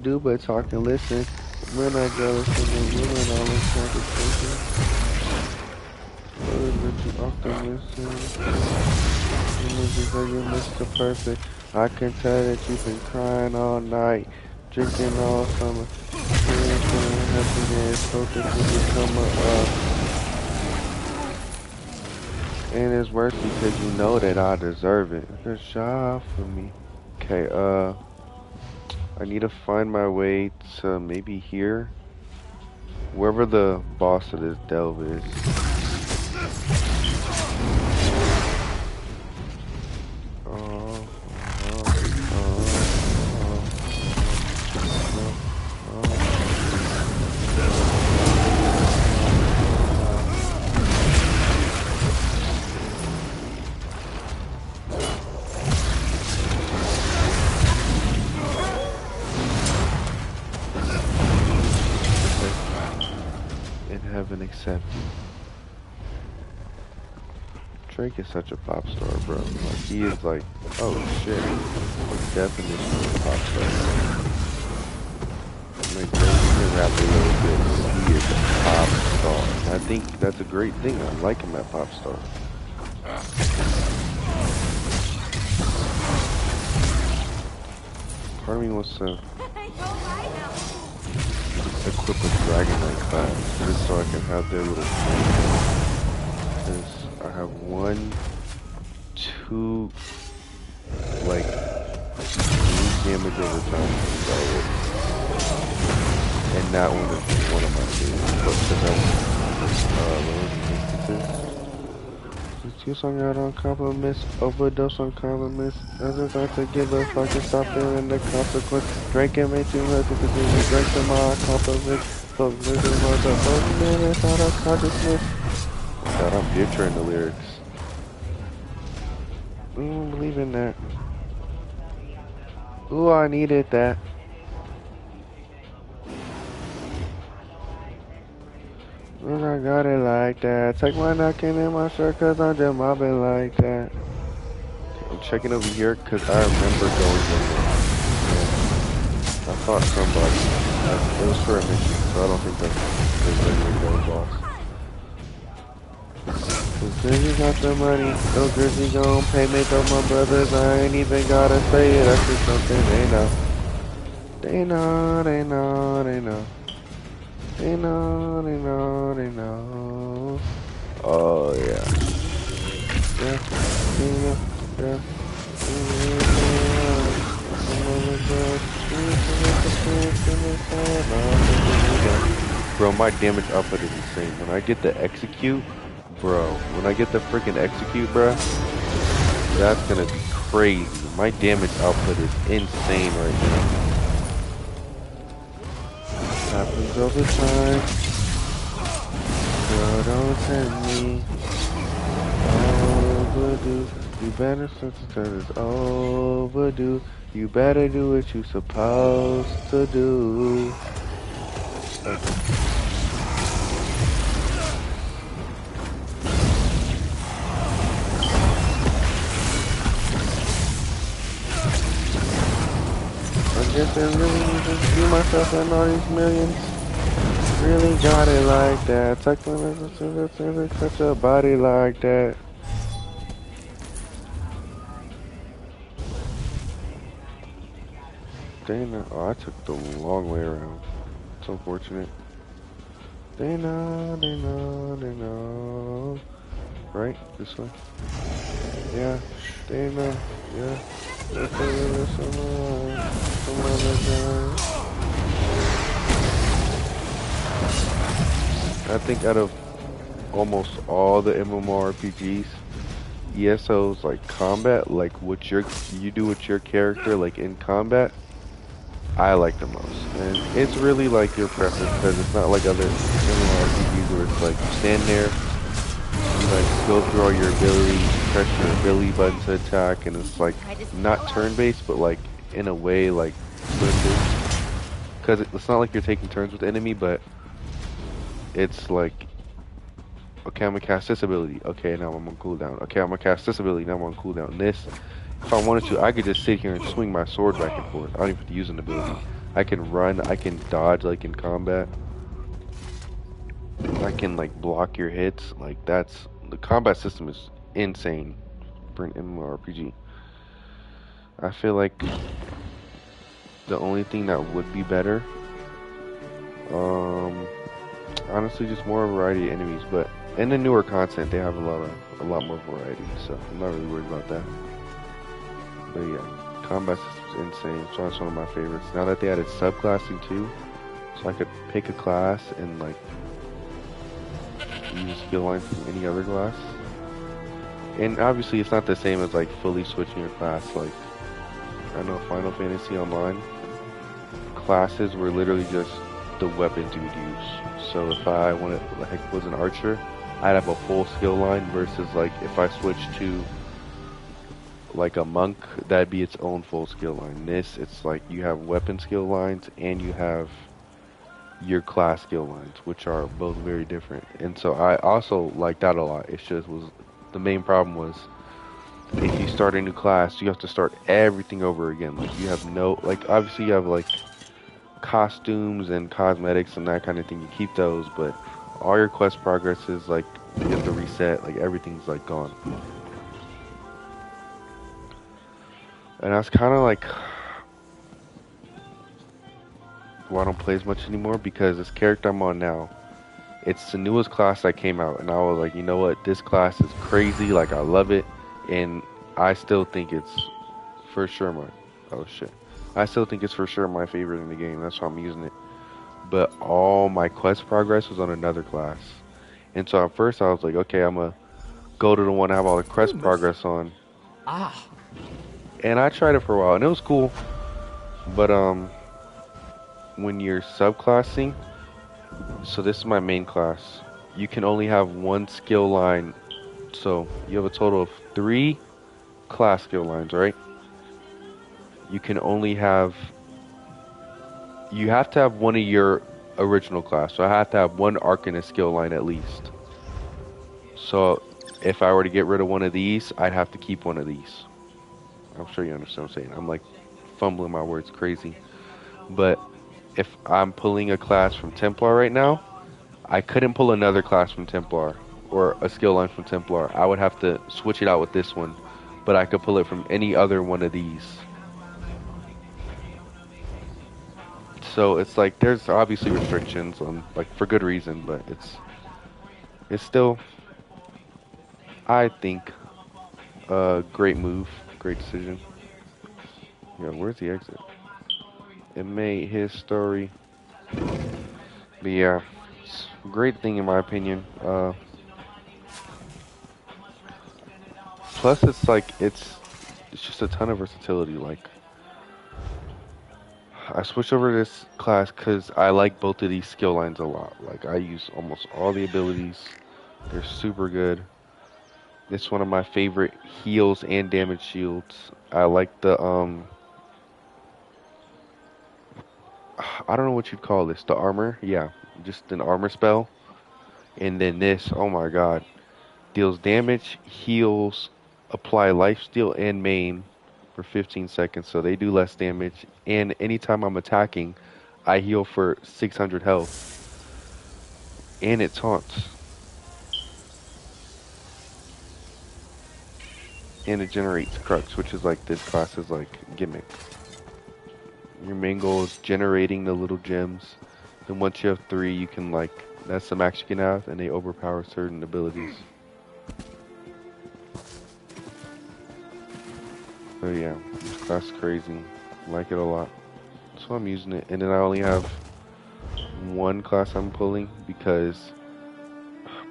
do but talk and listen. We're not jealous of the women, all in conversation. But you often listen. Images of you, Mr. Perfect. I can tell that you've been crying all night, drinking all summer. Feeling happiness, hoping to become and it's worse because you know that I deserve it. Good job for me. Okay, I need to find my way to maybe here. Wherever the boss of this delve is. Oh, in heaven accept you. Drake is such a pop star, bro. Like, he is like, oh shit, like definition of a pop star. Like, Drake can rap a little bit, but he is a pop star. And I think that's a great thing. I like him at pop star. Part of me wants to equip a Dragonite class just so I can have their little thing. Because I have 1, 2, like, damage over time. And that one is one of my favorites. But because I Juice on your own compliments, overdose on compliments. I just like to give a fuck and stop feeling the consequence. Drinking way too much because you drink them all compliments. So living was a whole minute out of consciousness. God, I'm picturing the lyrics. I don't believe in that. Ooh, I needed that. Look, I got it like that. Take my napkin in my shirt cause I'm just mobbing like that. I'm checking over here because I remember going in there. I thought somebody. It was for a mission, so I don't think that's the regular boss. Cause Grizzly got the money, so Grizzly gon' pay, make up my brothers. I ain't even gotta say it, that's just something they know. They know, they know, they know. They know, they know, they know. Oh yeah. Yeah, yeah. Bro, my damage output is insane. When I get the execute, bro, when I get the freaking execute, bro, that's gonna be crazy. My damage output is insane right now. Happens over time. Girl, don't tempt me. Overdue. You better since it's overdue. You better do what you supposed to do. I guess I really just do myself and all these millions. Really got it like that. Touch a body like that. Dana, oh, I took the long way around. It's unfortunate. They know. Right? This way? Yeah, they know. Yeah. I think out of almost all the MMORPGs, ESO's like combat, like what you do with your character, like in combat, I like the most. And it's really like your preference because it's not like other MMORPGs where it's like you stand there, you like go through all your abilities, press your ability button to attack, and it's like not turn-based, but like in a way like turn-based. Because it's not like you're taking turns with the enemy, but it's like, okay, I'm gonna cast this ability. Okay, now I'm on cooldown. Okay, I'm gonna cast this ability. Now I'm on cooldown. This, if I wanted to, I could just sit here and swing my sword back and forth. I don't even have to use an ability. I can run, I can dodge like in combat. I can like block your hits. Like that's the combat system is insane for an MMORPG. I feel like the only thing that would be better, um, honestly, just more variety of enemies. But in the newer content, they have a lot more variety. So I'm not really worried about that. But yeah, combat system's insane. So that's one of my favorites. Now that they added subclassing too, so I could pick a class and like use a skill line from any other class. And obviously, it's not the same as like fully switching your class. Like I know Final Fantasy Online classes were literally just the weapons you would use. So if I wanted like was an archer, I'd have a full skill line versus like if I switched to like a monk, that'd be its own full skill line. This, it's like you have weapon skill lines and you have your class skill lines, which are both very different. And so I also like that a lot. It's just was the main problem was if you start a new class, you have to start everything over again. Like you have no, like obviously you have like costumes and cosmetics and that kind of thing. You keep those, but all your quest progress is like you have to reset. Like everything's like gone. And I was kind of like, well, I don't play as much anymore because this character I'm on now, it's the newest class that came out, and I was like, you know what, this class is crazy. Like I love it, and I still think it's for sure my, oh shit, I still think it's for sure my favorite in the game. That's why I'm using it. But all my quest progress was on another class, and so at first I was like, okay, I'm gonna go to the one I have all the quest progress on. Ah. And I tried it for a while, and it was cool. But when you're subclassing, so this is my main class. You can only have one skill line. So you have a total of 3 class skill lines, right? You can only have. You have to have one of your original class. So I have to have one Arcanist skill line at least. So if I were to get rid of one of these, I'd have to keep one of these. I'm sure you understand what I'm saying. I'm like fumbling my words crazy. But if I'm pulling a class from Templar right now, I couldn't pull another class from Templar or a skill line from Templar. I would have to switch it out with this one, but I could pull it from any other one of these. So it's like there's obviously restrictions on like for good reason, but it's still I think a great move, great decision. Yeah, where's the exit? It made his story. But yeah, it's a great thing in my opinion. Plus it's like it's just a ton of versatility. Like I switched over to this class because I like both of these skill lines a lot. Like I use almost all the abilities. They're super good. It's one of my favorite heals and damage shields. I like the I don't know what you'd call this. The armor, yeah, just an armor spell. And then this, oh my god, deals damage, heals, apply lifesteal and maim for 15 seconds, so they do less damage. And anytime I'm attacking, I heal for 600 health. And it taunts. And it generates crux, which is like this class's like gimmick. Your main goal is generating the little gems. Then once you have 3, you can like that's the max you can have, and they overpower certain abilities. So yeah, this class is crazy. I like it a lot. So I'm using it, and then I only have one class I'm pulling because,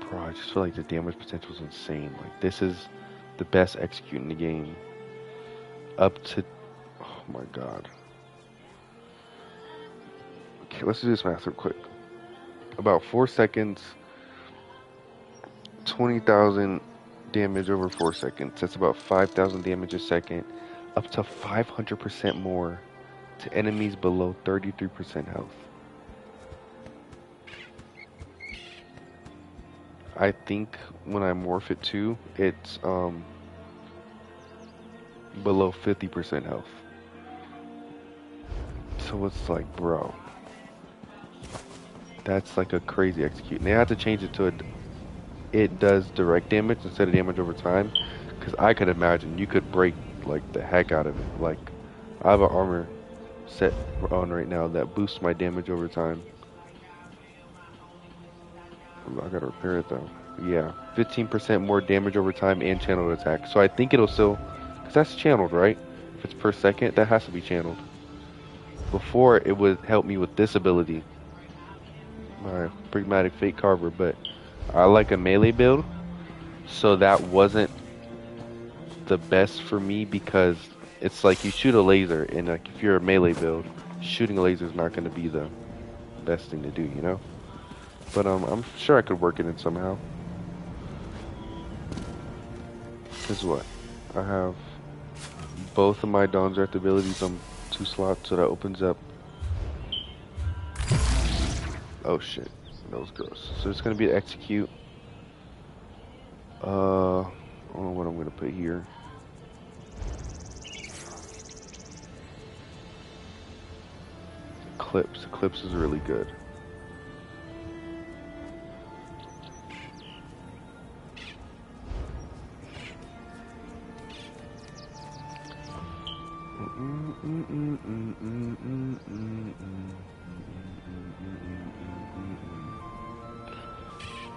bro, I just feel like the damage potential is insane. Like this is the best execute in the game. Up to, oh my god. Okay, let's do this math real quick. About 4 seconds, 20,000 damage over 4 seconds. That's about 5,000 damage a second. Up to 500% more to enemies below 33% health. I think when I morph it too, it's below 50% health. So it's like, bro, that's like a crazy execute. And they had to change it to it does direct damage instead of damage over time. Because I could imagine you could break like the heck out of it. Like, I have an armor set on right now that boosts my damage over time. I gotta repair it though. Yeah, 15% more damage over time and channeled attack. So I think it'll still, because that's channeled, right? If it's per second, that has to be channeled. Before, it would help me with this ability, my Pragmatic Fate Carver, but I like a melee build, so that wasn't the best for me because it's like you shoot a laser, and like if you're a melee build, shooting a laser is not going to be the best thing to do, you know? But I'm sure I could work it in somehow. Guess what? I have both of my Dawn's Wrath abilities on 2 slots, so that opens up. Oh shit, that was gross. So it's gonna be to execute. I don't know what I'm gonna put here. Eclipse. Eclipse is really good.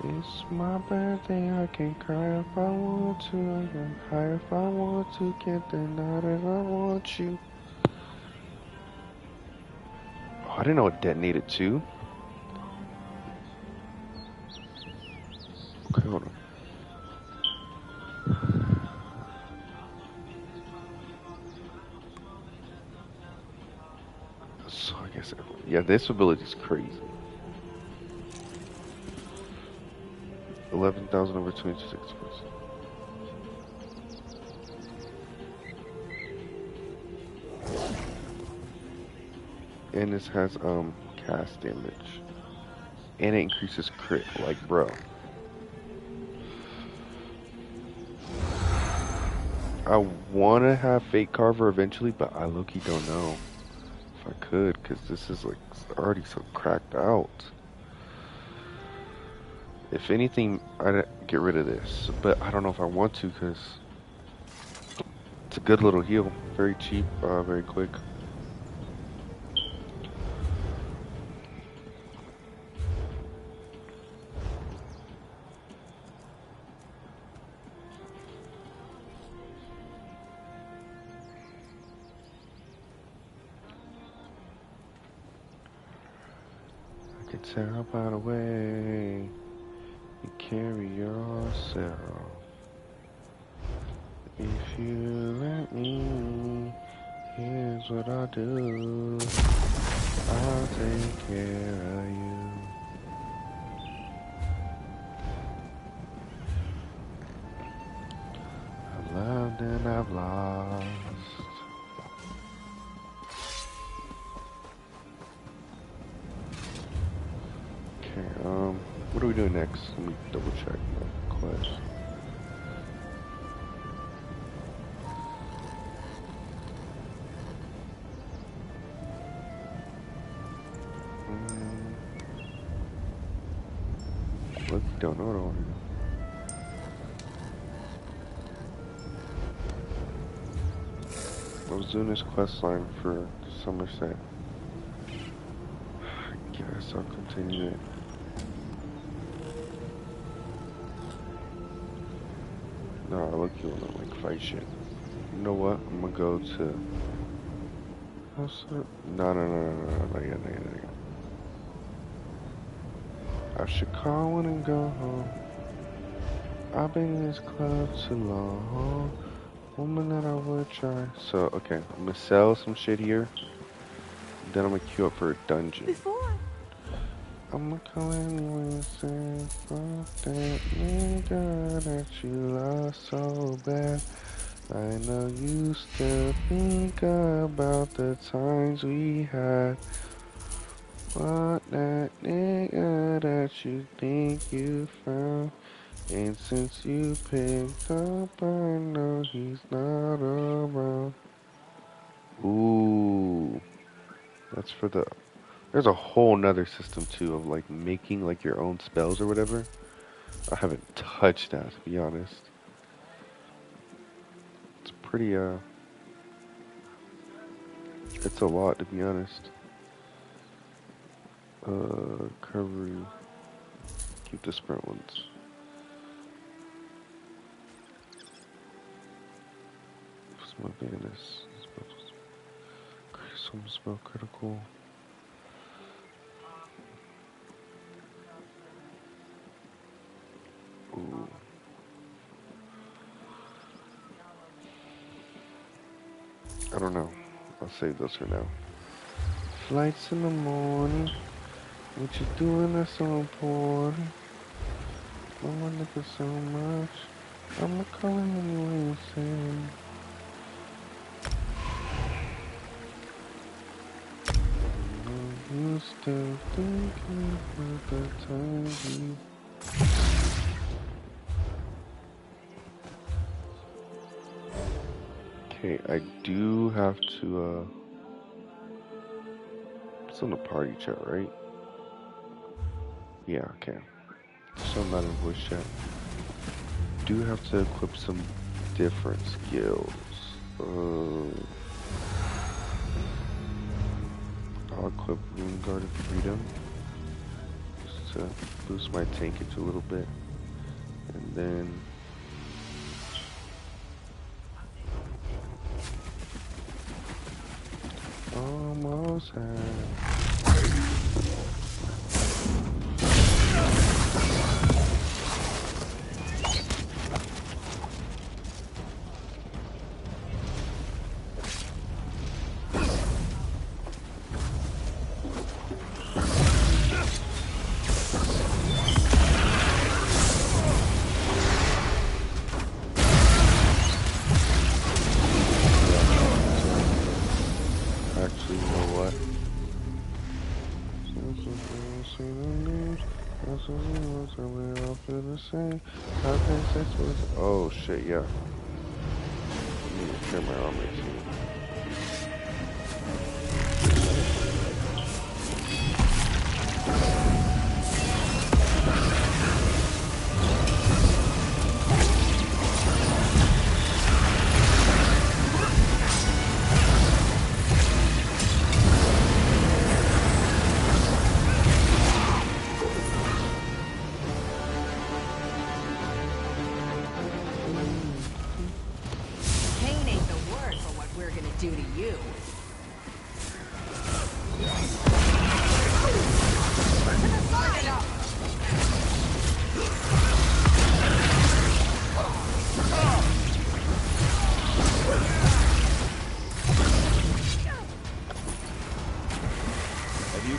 It's my birthday, I can cry if I want to, I can high if I want to, get the night if I want you. Oh, I didn't know it detonated too. Okay, hold on. So I guess, yeah, this ability is crazy. 11,000 over 26%. And this has cast damage. And it increases crit, like bro. I wanna have Fate Carver eventually, but I low-key don't know if I could, cause this is like already so cracked out. If anything, I'd get rid of this, but I don't know if I want to, cause it's a good little heal, very cheap, very quick. I can tell by the way you carry yourself. If you let me, here's what I'll do. I'll take care of you. I've loved and I've lost. Okay, what are we doing next? Let me double check my quest. Look, don't know what I want to do. I was doing this quest line for Somerset. I guess I'll continue it. No, I look, you wanna like fight shit. You know what? I'm gonna go to. What's up? No, not yet, not yet. I should call one and go home. I've been in this club too long. Woman that I would try. So, okay, I'm gonna sell some shit here. Then I'm gonna queue up for a dungeon. Before. I'm gonna call anyone and say, fuck that nigga that you lost so bad. I know you still think about the times we had. Fuck that nigga that you think you found. And since you picked up, I know he's not around. Ooh. That's for the. There's a whole nother system too of like making like your own spells or whatever. I haven't touched that to be honest. It's pretty it's a lot to be honest. Recovery. Keep the sprint ones. Smell Vanis. Some spell critical. Ooh. I don't know. I'll save those for now. Flights in the morning. What you doing that's so important? I want nigga so much. I'ma call him anyway you say. You still thinking about the time we... Okay, I do have to, it's on the party chat, right? Yeah, okay. So I'm not in voice chat. Do have to equip some different skills. I'll equip Rune Guard of Freedom just to boost my tankage a little bit. And then almost had. Oh shit, yeah. I need to clear my armor too.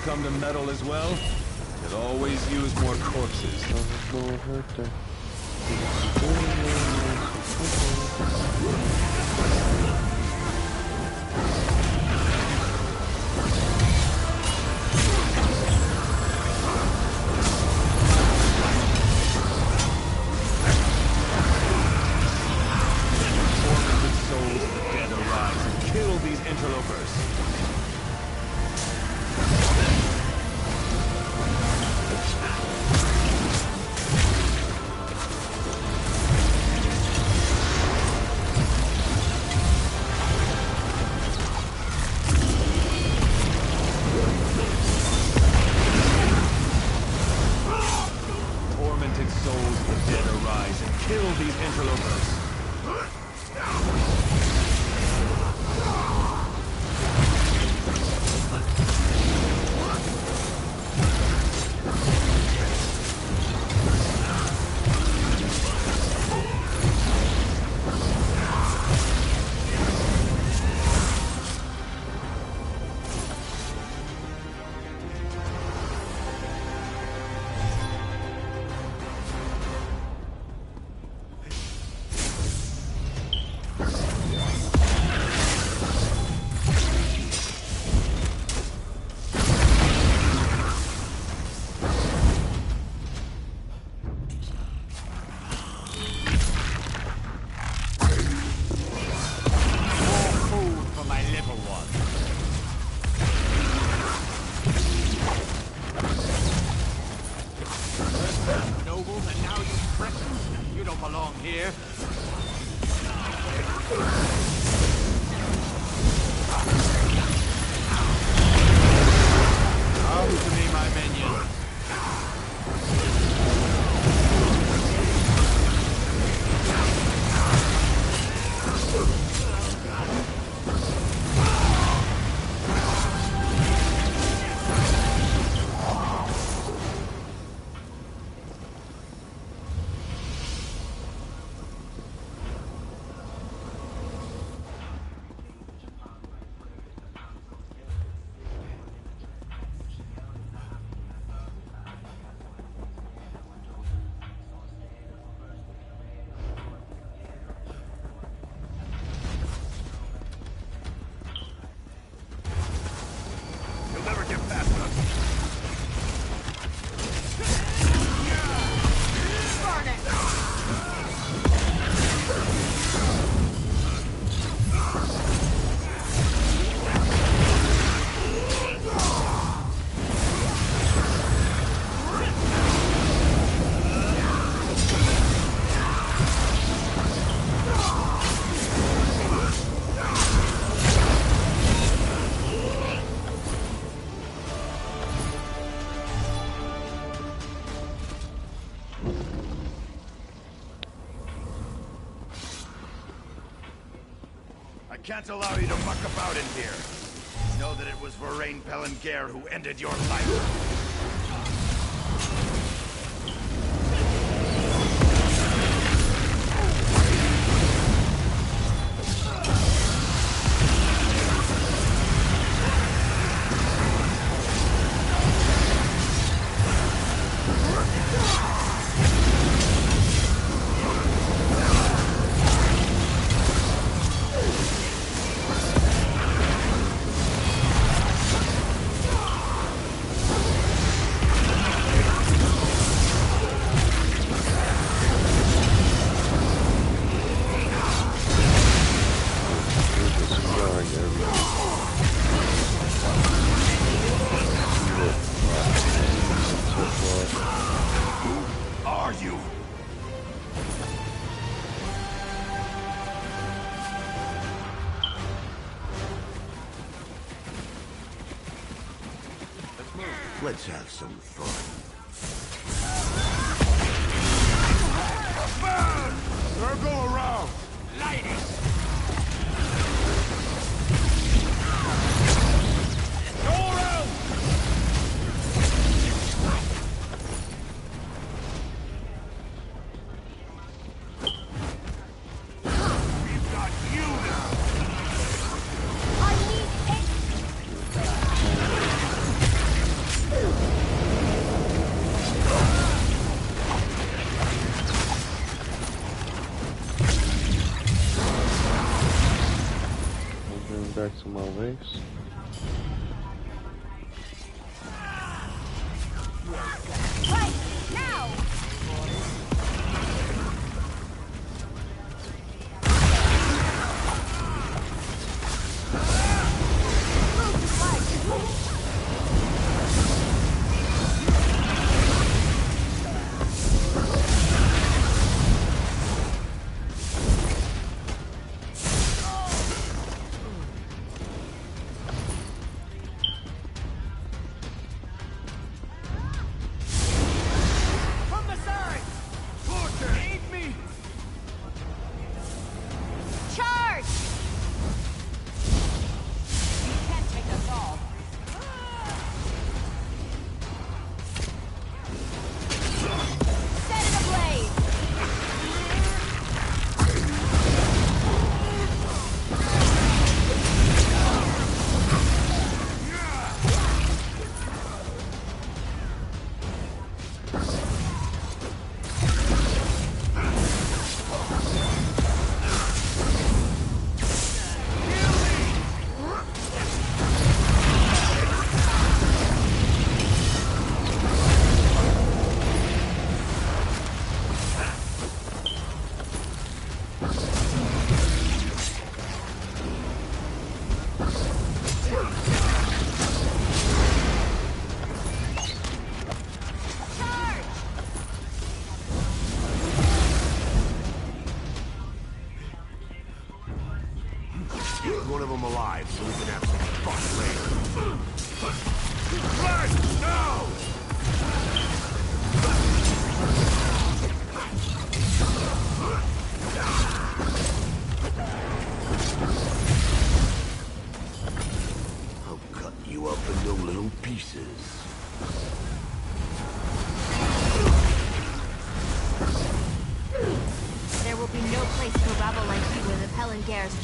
Come to metal as well? Could always use more corpses. Tormented souls of the dead arise and kill these interlopers. Kill these interlopers. troubled and now you threaten? You don't belong here. Come to me, my minion. You'll never get past us. Burn it! I can't allow you to muck about in here. Know that it was Varain Pelengare who ended your life. Are you? Let's have some fun. Burn! Circle around! Light it! Go around! We've got you now! I need it! Back to my base. Right now!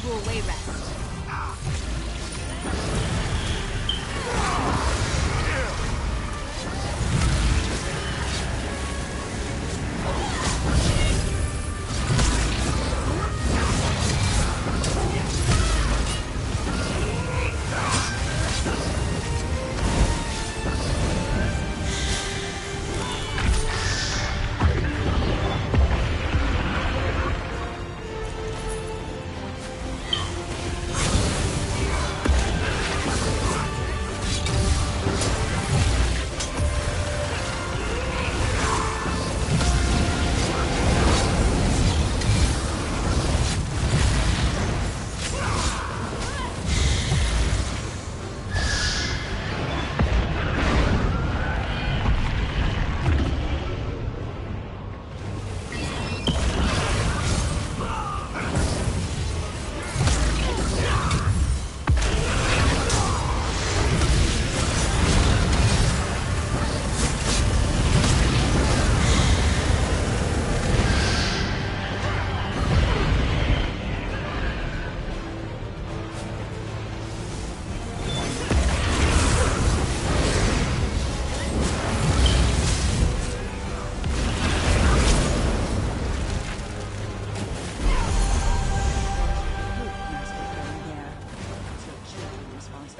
cool way rest.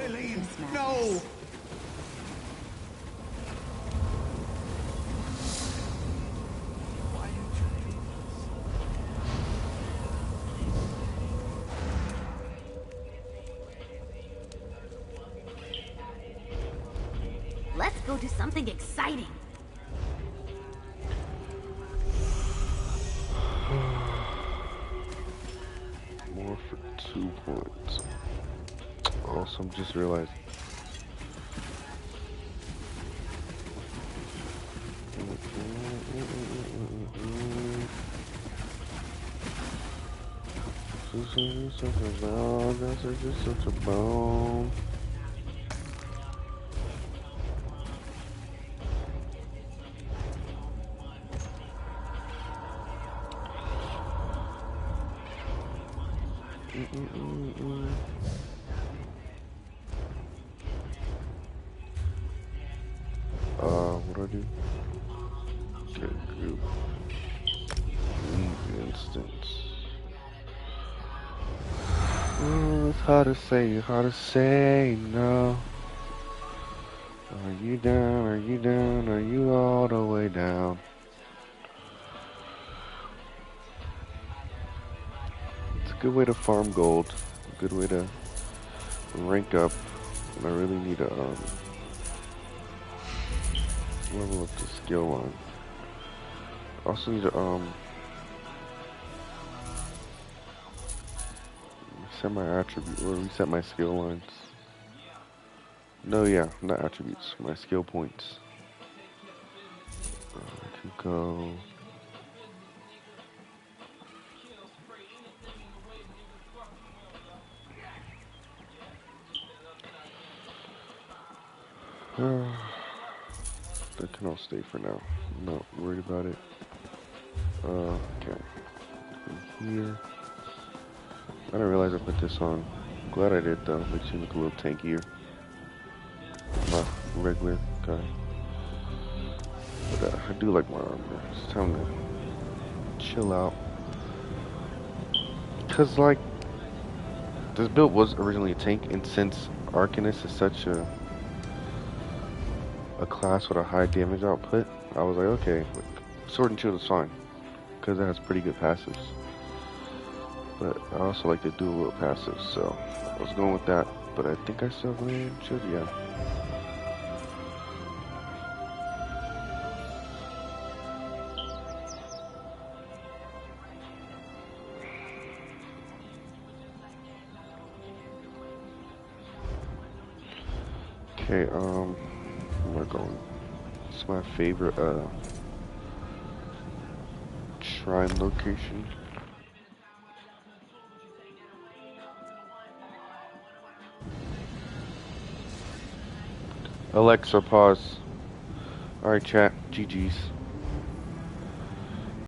Eileen, no! Let's go do something exciting. More for 2 points. Also, I'm just realized. Such a bone. What do I do? Get group. Leave instance. Oh, it's hard to say no. Are you down, are you down, are you all the way down? It's a good way to farm gold. A good way to rank up. And I really need to level up the skill line. Also need to set my attribute or reset my skill lines. No, yeah, not attributes, my skill points. I can go. That can all stay for now. I'm not worried about it. Okay. In here. I didn't realize I put this on. Glad I did though. Makes you look a little tankier. My regular guy. But I do like my armor. It's time to chill out. Cause like this build was originally a tank, and since Arcanist is such a class with a high damage output, I was like, okay, like, Sword and Shield is fine, because it has pretty good passives. But I also like to do a little passive, so I was going with that. But I think I still win. Should, yeah. Okay, where am I going? It's my favorite shrine location. Alexa, pause. Alright, chat. GG's.